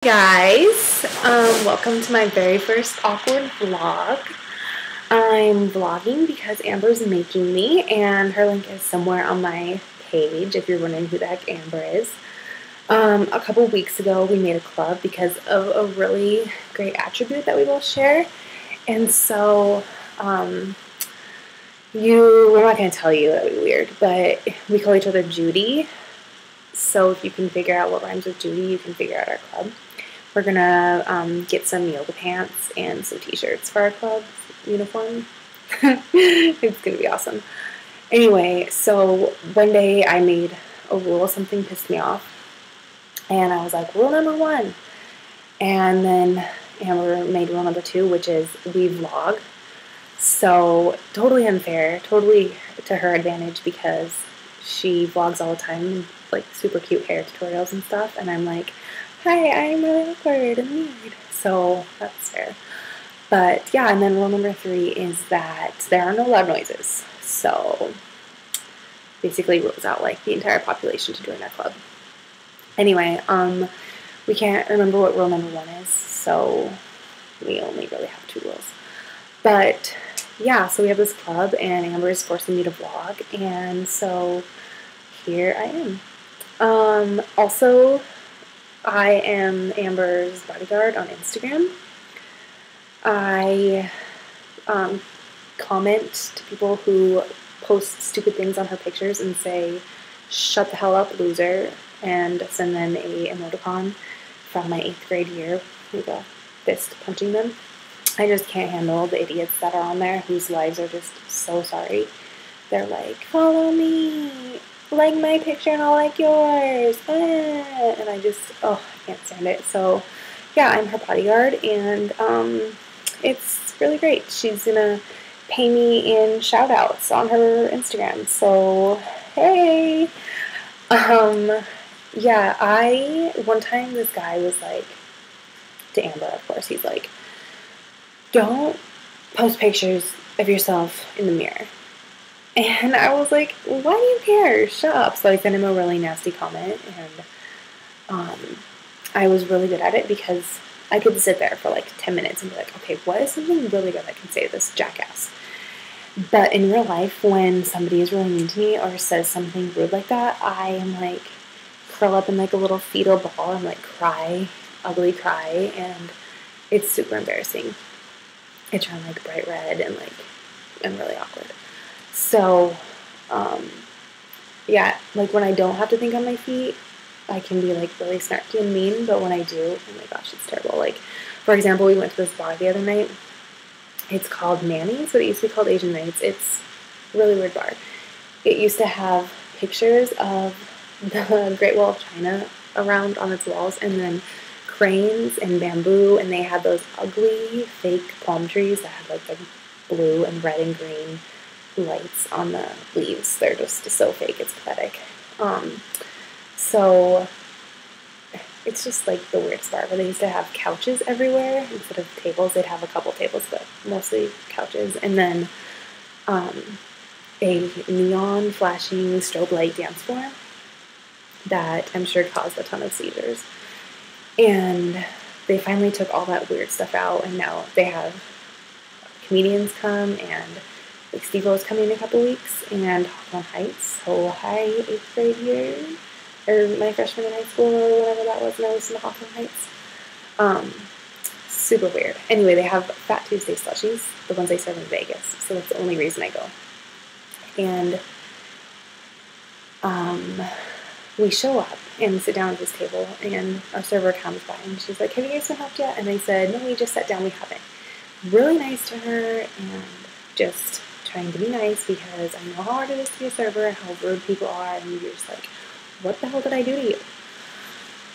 Guys, welcome to my very first awkward vlog. I'm vlogging because Amber's making me, and her link is somewhere on my page if you're wondering who the heck Amber is. A couple weeks ago we made a club because of a really great attribute that we both share, and so we're not going to tell you, that would be weird, but we call each other Judy. So if you can figure out what rhymes with Judy, you can figure out our club. We're gonna get some yoga pants and some t-shirts for our club uniform. It's gonna be awesome. Anyway, so one day I made a rule, something pissed me off, and I was like, rule number 1. And then Amber made rule number 2, which is we vlog. So totally unfair, totally to her advantage, because she vlogs all the time, like super cute hair tutorials and stuff, and I'm like, hi, I'm really awkward and weird. So that's fair. But yeah, and then rule number 3 is that there are no loud noises. So basically rules out like the entire population to join our club. Anyway, we can't remember what rule number 1 is, so we only really have 2 rules. But yeah, so we have this club, and Amber is forcing me to vlog, and so here I am. Also, I am Amber's bodyguard on Instagram. I comment to people who post stupid things on her pictures and say, shut the hell up, loser, and send them a emoticon from my 8th grade year with a fist punching them. I just can't handle the idiots that are on there whose lives are just so sorry. They're like, follow me, like my picture and I'll like yours, and I just, I can't stand it. So yeah, I'm her bodyguard, and it's really great. She's gonna pay me in shout outs on her Instagram, so hey. Yeah, one time this guy was like, to Amber, of course, he's like, don't post pictures of yourself in the mirror. And I was like, why do you care? Shut up. So I sent him a really nasty comment, and I was really good at it because I could sit there for like 10 minutes and be like, okay, what is something really good I can say to this jackass? But in real life, when somebody is really mean to me or says something rude like that, I am like, curl up in like a little fetal ball and like cry, ugly cry, and it's super embarrassing. I turn like bright red and like, I'm really awkward. So, yeah, like when I don't have to think on my feet, I can be like really snarky and mean, but when I do, oh my gosh, it's terrible. Like, for example, we went to this bar the other night. It's called Manny's, but it used to be called Asian Nights. It's a really weird bar. It used to have pictures of the Great Wall of China around on its walls, and then cranes and bamboo, and they had those ugly fake palm trees that had like the blue and red and green lights on the leaves. They're just so fake, it's pathetic. So it's just like the weirdest bar where they used to have couches everywhere instead of tables. They'd have a couple tables, but mostly couches, and then a neon flashing strobe light dance floor that I'm sure caused a ton of seizures. And they finally took all that weird stuff out, and now they have comedians come, and like Steve-O's coming in a couple weeks, and Hawthorne Heights. So hi, 8th grade year, or my freshman in high school, or whatever that was, and I was in Hawthorne Heights. Super weird. Anyway, they have Fat Tuesday slushies, the ones they serve in Vegas, so that's the only reason I go. And we show up and we sit down at this table, and our server comes by and she's like, have you guys been helped yet? And I said, no, we just sat down, we haven't. Really nice to her, and just trying to be nice because I know how hard it is to be a server and how rude people are, and you're just like, what the hell did I do to you?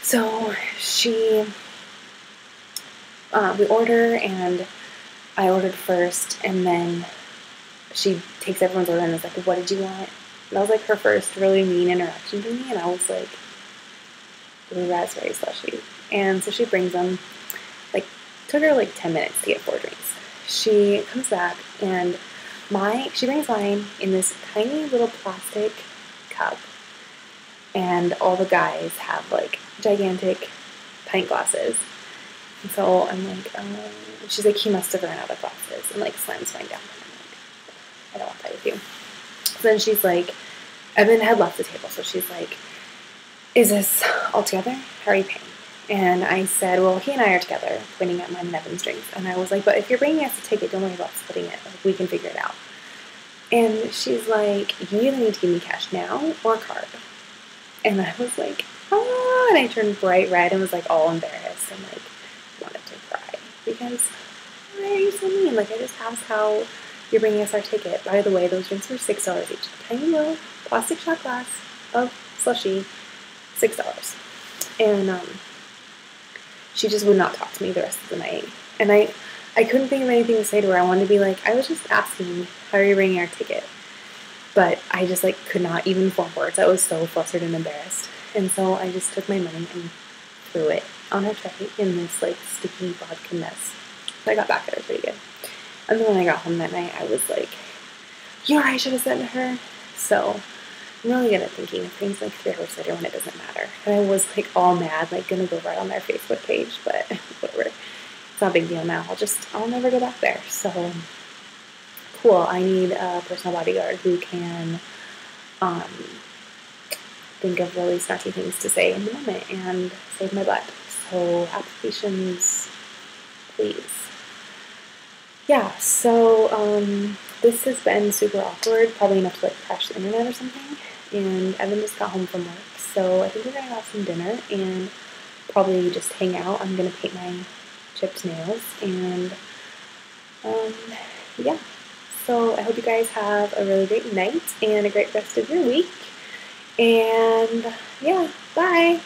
So we order, and I ordered first, and then she takes everyone's order and is like, what did you want? And that was like her first really mean interaction to me, and I was like, raspberry slushie. And so she brings them. Like, took her like 10 minutes to get 4 drinks. She comes back, and she brings mine in this tiny little plastic cup, and all the guys have like gigantic pint glasses. And so I'm like, she's like, he must have run out of glasses, and like slams mine down. And I'm like, I don't want that with you. So then she's like, Evan had left the table, so she's like, is this all together? How are you paying? And I said, well, he and I are together, pointing at mine and Evan's drinks. And I was like, but if you're bringing us a ticket, don't worry about splitting it. Like, we can figure it out. And she's like, you either need to give me cash now or a card. And I was like, oh, and I turned bright red and was like all embarrassed and like wanted to cry because why are you so mean? Like, I just asked how you're bringing us our ticket. By the way, those drinks were $6 each. Tiny little plastic shot glass of slushy, $6. And she just would not talk to me the rest of the night. And I couldn't think of anything to say to her. I wanted to be like, I was just asking, how are you bringing our ticket? But I just like could not even form words. I was so flustered and embarrassed. And so I just took my money and threw it on her tray in this like sticky vodka mess. So I got back at her pretty good. And then when I got home that night, I was like, you know what I should have said to her? So I'm really good at thinking of things like 3 hours later when it doesn't matter. And I was like all mad, like gonna go right on their Facebook page, but whatever. It's not a big deal now. I'll never go back there. So cool. I need a personal bodyguard who can think of really snarky things to say in the moment and save my butt. So applications, please. Yeah, so this has been super awkward, probably enough to like crash the internet or something. And Evan just got home from work, so I think we're gonna have some dinner and probably just hang out. I'm gonna paint my chipped nails and yeah. So I hope you guys have a really great night and a great rest of your week. And yeah, bye.